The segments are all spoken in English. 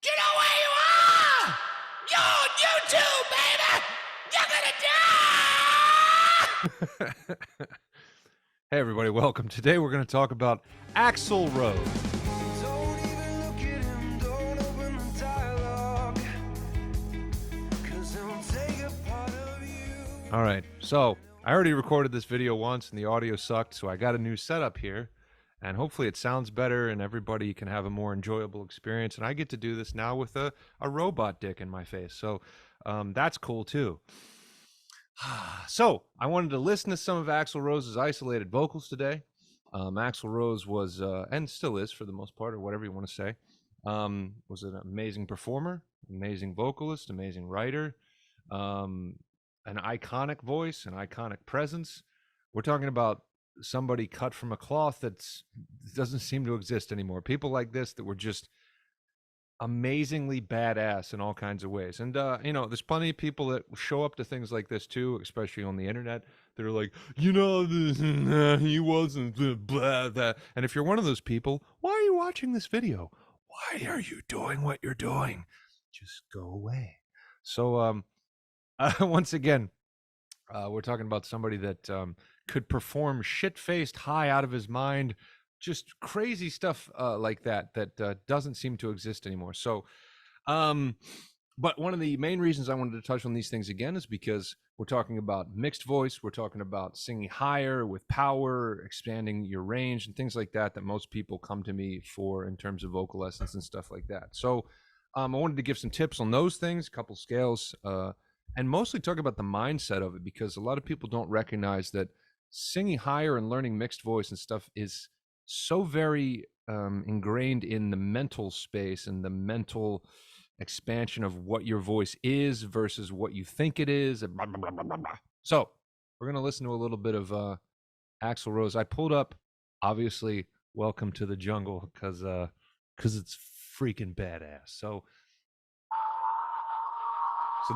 Do you know where you are? You're on YouTube, baby! You're gonna die! Hey everybody, welcome. Today we're going to talk about Axl Rose. Don't even look at him, don't open the dialogue, 'cause he'll take a part of you. All right, so I already recorded this video once and the audio sucked, so I got a new setup here, and hopefully it sounds better and everybody can have a more enjoyable experience, and I get to do this now with a robot dick in my face, so that's cool too. So I wanted to listen to some of Axl Rose's isolated vocals today. Axl Rose was, and still is for the most part, or whatever you want to say, was an amazing performer, amazing vocalist, amazing writer, an iconic voice, an iconic presence. We're talking about somebody cut from a cloth that doesn't seem to exist anymore. People like this that were just amazingly badass in all kinds of ways. And there's plenty of people that show up to things like this too, especially on the internet. They're like, he wasn't blah that. And if you're one of those people, why are you watching this video? Why are you doing what you're doing? Just go away. So once again, we're talking about somebody that could perform shit-faced high out of his mind, just crazy stuff like that doesn't seem to exist anymore. So, but one of the main reasons I wanted to touch on these things again is because we're talking about mixed voice. We're talking about singing higher with power, expanding your range and things like that most people come to me for in terms of vocal lessons and stuff like that. So I wanted to give some tips on those things, a couple scales, and mostly talk about the mindset of it, because a lot of people don't recognize that singing higher and learning mixed voice and stuff is so very ingrained in the mental space and the mental expansion of what your voice is versus what you think it is. And blah, blah, blah, blah, blah. So we're going to listen to a little bit of Axl Rose. I pulled up, obviously, Welcome to the Jungle, because it's freaking badass. So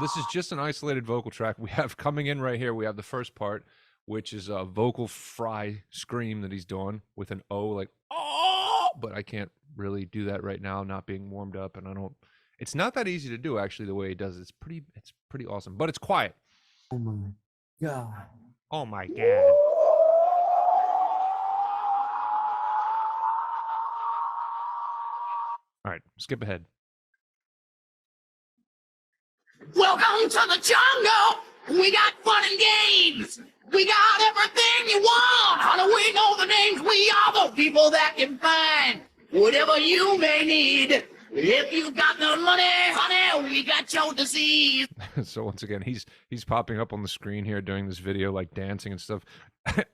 this is just an isolated vocal track we have coming in right here. We have the first part, which is a vocal fry scream that he's doing with an O, like, oh, but I can't really do that right now, not being warmed up, and it's not that easy to do, actually, the way he does it. It's pretty awesome, but it's quiet. Oh my God. Oh my God. All right, skip ahead. Welcome to the jungle! We got fun and games! We got everything you want! How do we know the names? We are the people that can find whatever you may need. If you got the money, honey, we got your disease. So once again, he's popping up on the screen here during this video, like dancing and stuff.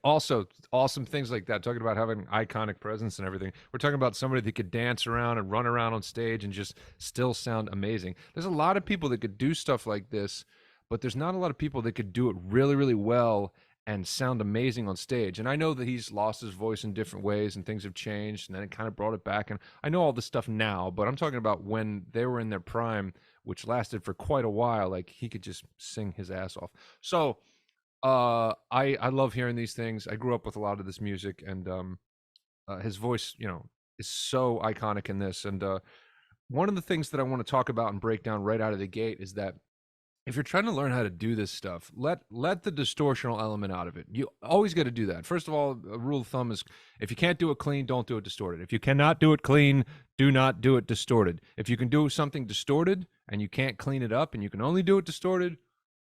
Also, awesome things like that, talking about having iconic presence and everything. We're talking about somebody that could dance around and run around on stage and just still sound amazing. There's a lot of people that could do stuff like this, but there's not a lot of people that could do it really, really well and sound amazing on stage. And I know that he's lost his voice in different ways and things have changed, and then it kind of brought it back. And I know all this stuff now, but I'm talking about when they were in their prime, which lasted for quite a while. Like, he could just sing his ass off. So I love hearing these things. I grew up with a lot of this music, and his voice, is so iconic in this. And one of the things that I want to talk about and break down right out of the gate is that if you're trying to learn how to do this stuff, let the distortional element out of it. You always got to do that. First of all, a rule of thumb is, if you can't do it clean, don't do it distorted. If you cannot do it clean, do not do it distorted. If you can do something distorted and you can't clean it up and you can only do it distorted,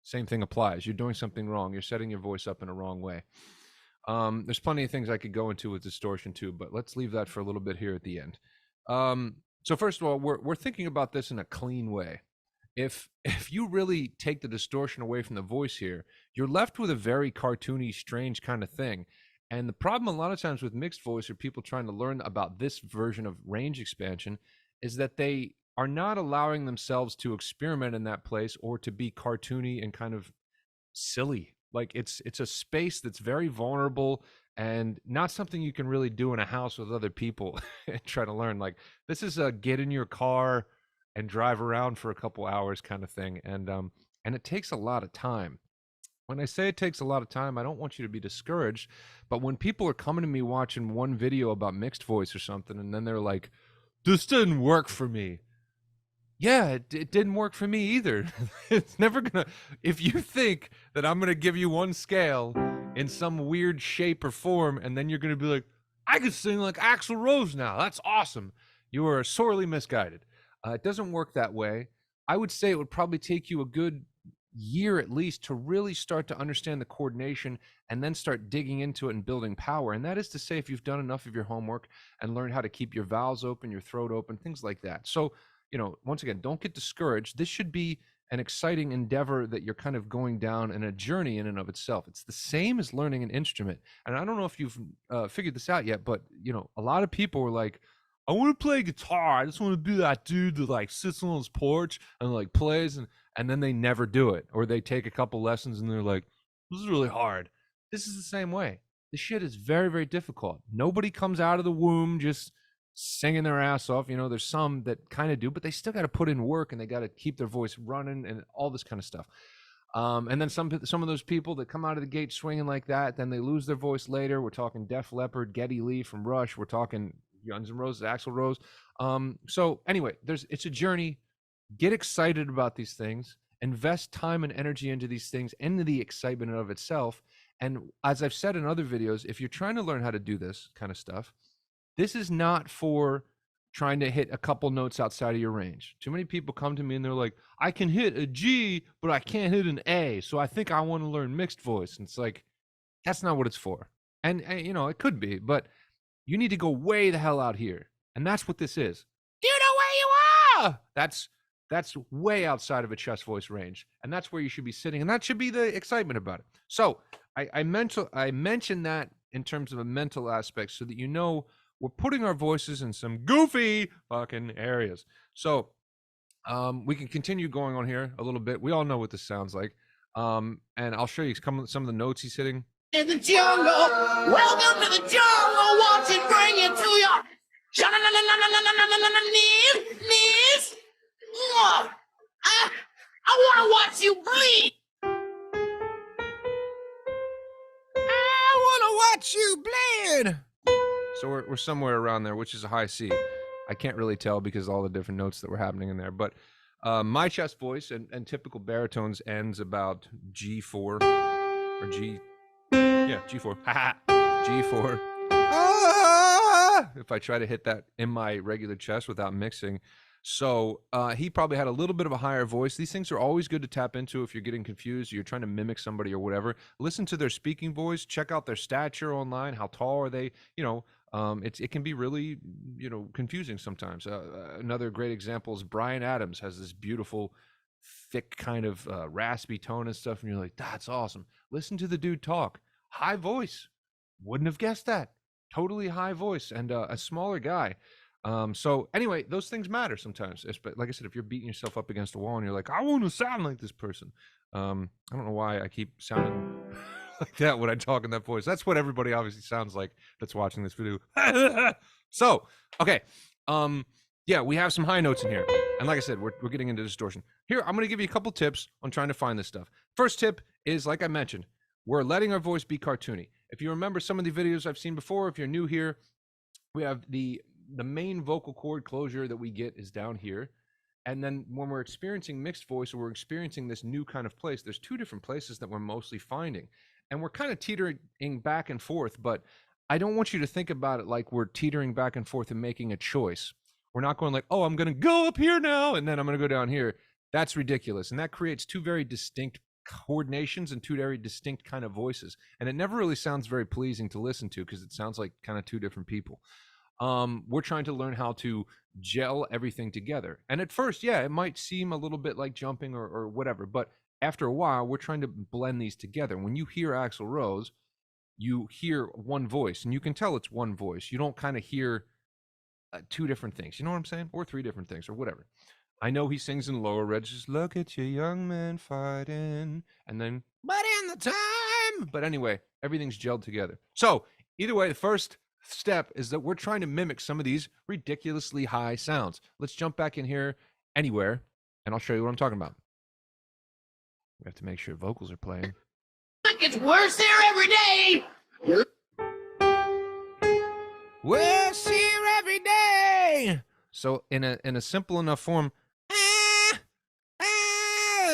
same thing applies. You're doing something wrong. You're setting your voice up in a wrong way. There's plenty of things I could go into with distortion too, but let's leave that for a little bit here at the end. So first of all, we're thinking about this in a clean way. If you really take the distortion away from the voice here, you're left with a very cartoony, strange kind of thing. And the problem a lot of times with mixed voice, or people trying to learn about this version of range expansion, is that they are not allowing themselves to experiment in that place, or to be cartoony and kind of silly. Like, it's a space that's very vulnerable and not something you can really do in a house with other people and try to learn. Like, this is a get in your car and drive around for a couple hours kind of thing. And it takes a lot of time. When I say it takes a lot of time, I don't want you to be discouraged. But when people are coming to me watching one video about mixed voice or something, and then they're like, this didn't work for me, Yeah, it didn't work for me either. It's never gonna. If you think that I'm gonna give you one scale in some weird shape or form, and then you're gonna be like, I could sing like Axl Rose now. That's awesome. You are sorely misguided. It doesn't work that way. I would say it would probably take you a good year at least to really start to understand the coordination and then start digging into it and building power. And that is to say, if you've done enough of your homework and learned how to keep your valves open, your throat open, things like that. So, once again, don't get discouraged. This should be an exciting endeavor that you're kind of going down in a journey in and of itself. It's the same as learning an instrument. And I don't know if you've figured this out yet, but a lot of people were like, I want to play guitar. I just want to be that dude that like sits on his porch and like plays, and then they never do it, or they take a couple lessons and they're like, this is really hard. This is the same way. This shit is very, very difficult. Nobody comes out of the womb just singing their ass off. There's some that kind of do, but they still got to put in work and they got to keep their voice running and all this kind of stuff. And then some of those people that come out of the gate swinging like that, then they lose their voice later. We're talking Def Leppard, Geddy Lee from Rush. We're talking Guns N' Roses, Axl Rose. So anyway, it's a journey. Get excited about these things. Invest time and energy into these things, into the excitement of itself. And as I've said in other videos, if you're trying to learn how to do this kind of stuff, this is not for trying to hit a couple notes outside of your range. Too many people come to me and they're like, I can hit a G, but I can't hit an A. So I think I want to learn mixed voice. And it's like, that's not what it's for. And it could be, but you need to go way the hell out here. And that's what this is. Do you know where you are? That's way outside of a chest voice range. And that's where you should be sitting. And that should be the excitement about it. So I mentioned that in terms of a mental aspect so that we're putting our voices in some goofy fucking areas. So we can continue going on here a little bit. We all know what this sounds like. And I'll show you some of the notes he's hitting. In the jungle, welcome to the jungle. Watch it bring you to your knees. I want to watch you bleed. I want to watch you bleed. So we're somewhere around there, which is a high C. I can't really tell because of all the different notes that were happening in there. But my chest voice and typical baritones ends about G4 or G. Yeah, G4. G4. If I try to hit that in my regular chest without mixing. So he probably had a little bit of a higher voice. These things are always good to tap into if you're getting confused, you're trying to mimic somebody or whatever. Listen to their speaking voice, check out their stature online. How tall are they? It can be really, confusing sometimes. Another great example is Bryan Adams has this beautiful, thick kind of raspy tone and stuff. And you're like, that's awesome. Listen to the dude talk. High voice. Wouldn't have guessed that. Totally high voice and a smaller guy. So anyway, those things matter sometimes. But like I said, if you're beating yourself up against a wall and you're like, I want to sound like this person. I don't know why I keep sounding like that when I talk in that voice. That's what everybody obviously sounds like that's watching this video. So, okay. Yeah, we have some high notes in here. And like I said, we're getting into distortion. Here, I'm going to give you a couple tips on trying to find this stuff. First tip is, like I mentioned, we're letting our voice be cartoony. If you remember some of the videos I've seen before, if you're new here, we have the main vocal cord closure that we get is down here. And then when we're experiencing mixed voice or we're experiencing this new kind of place, there's two different places that we're mostly finding. And we're kind of teetering back and forth, but I don't want you to think about it like we're teetering back and forth and making a choice. We're not going like, oh, I'm going to go up here now, and then I'm going to go down here. That's ridiculous. And that creates two very distinct coordinations and two very distinct kind of voices. And it never really sounds very pleasing to listen to because it sounds like kind of two different people. We're trying to learn how to gel everything together. And at first, yeah, it might seem a little bit like jumping or whatever, but after a while, we're trying to blend these together. When you hear Axl Rose, you hear one voice, and you can tell it's one voice. You don't kind of hear two different things. You know what I'm saying? Or three different things or whatever. I know he sings in lower registers, look at you young men fighting, and then, but in the time. But anyway, everything's gelled together. So either way, the first step is that we're trying to mimic some of these ridiculously high sounds. Let's jump back in here anywhere, and I'll show you what I'm talking about. We have to make sure vocals are playing. It gets worse there every day. We're here every day. So in a simple enough form,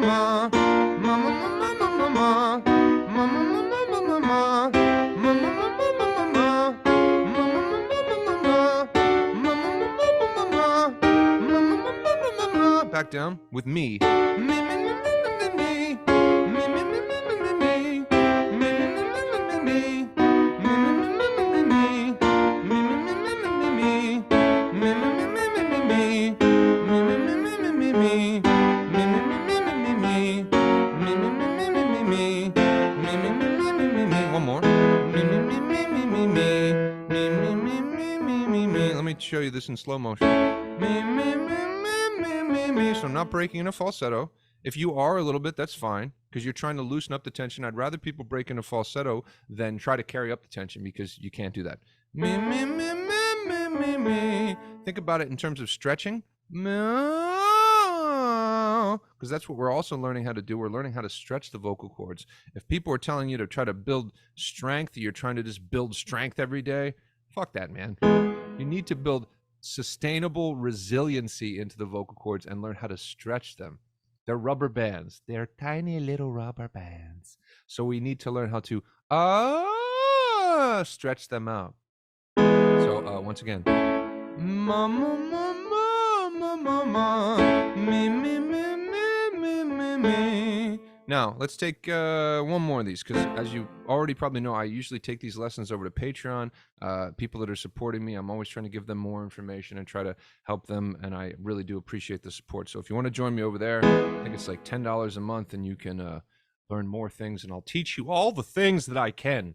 mama, mama, mama, mama, back down with me. One more. Let me show you this in slow motion. So I'm not breaking in a falsetto. If you are a little bit, that's fine, because you're trying to loosen up the tension. I'd rather people break in a falsetto than try to carry up the tension, because you can't do that. Think about it in terms of stretching. Because that's what we're also learning how to do. We're learning how to stretch the vocal cords. If people are telling you to try to build strength, you're trying to just build strength every day, fuck that, man. You need to build sustainable resiliency into the vocal cords and learn how to stretch them. They're rubber bands. They're tiny little rubber bands. So we need to learn how to stretch them out. So once again. Now, let's take one more of these, because as you already probably know, I usually take these lessons over to Patreon. People that are supporting me, I'm always trying to give them more information and try to help them, and I really do appreciate the support. So if you want to join me over there, I think it's like $10 a month, and you can learn more things, and I'll teach you all the things that I can.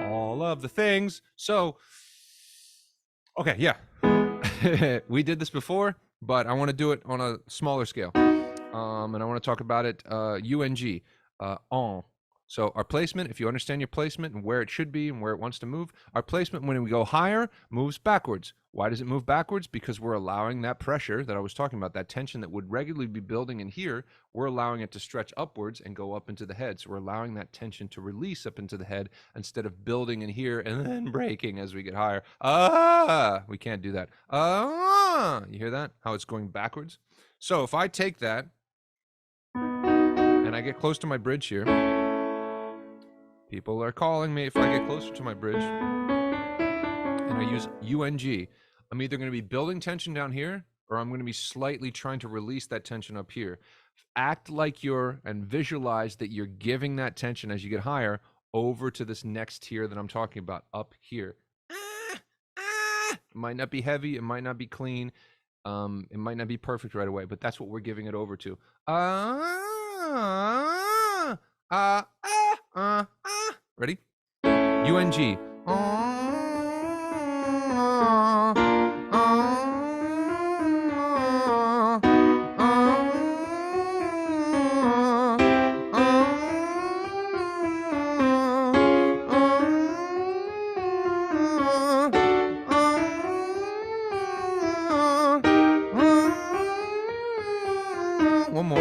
All of the things. So, okay, yeah. We did this before, but I want to do it on a smaller scale. And I want to talk about it, UNG, on. So our placement, if you understand your placement and where it should be and where it wants to move, our placement when we go higher moves backwards. Why does it move backwards? Because we're allowing that pressure that I was talking about, that tension that would regularly be building in here, we're allowing it to stretch upwards and go up into the head. So we're allowing that tension to release up into the head instead of building in here and then breaking as we get higher. We can't do that. You hear that? How it's going backwards? So if I take that and I get close to my bridge here, people are calling me. If I get closer to my bridge and I use UNG, I'm either going to be building tension down here, or I'm going to be slightly trying to release that tension up here. Act like and visualize that you're giving that tension as you get higher over to this next tier that I'm talking about, up here. It might not be heavy, it might not be clean, it might not be perfect right away, but that's what we're giving it over to. Ready? UNG. One more.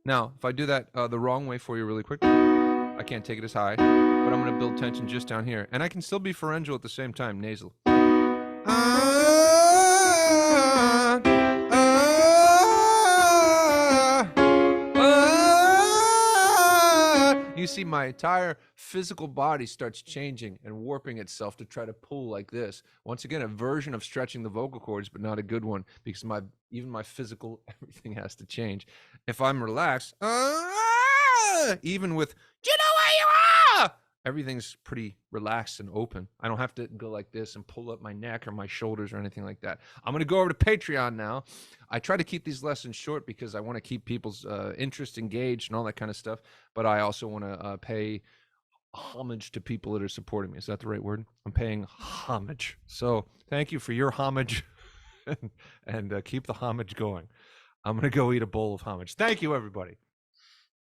Now, if I do that the wrong way for you really quick, I can't take it as high, but I'm going to build tension just down here. And I can still be pharyngeal at the same time, nasal. You see my entire physical body starts changing and warping itself to try to pull like this. Once again, a version of stretching the vocal cords, but not a good one, because even my physical, everything has to change. If I'm relaxed, even with, do you know where you are? Everything's pretty relaxed and open. I don't have to go like this and pull up my neck or my shoulders or anything like that. I'm going to go over to Patreon now. I try to keep these lessons short because I want to keep people's interest engaged and all that kind of stuff. But I also want to pay homage to people that are supporting me. Is that the right word? I'm paying homage. So thank you for your homage and keep the homage going. I'm going to go eat a bowl of homage. Thank you, everybody.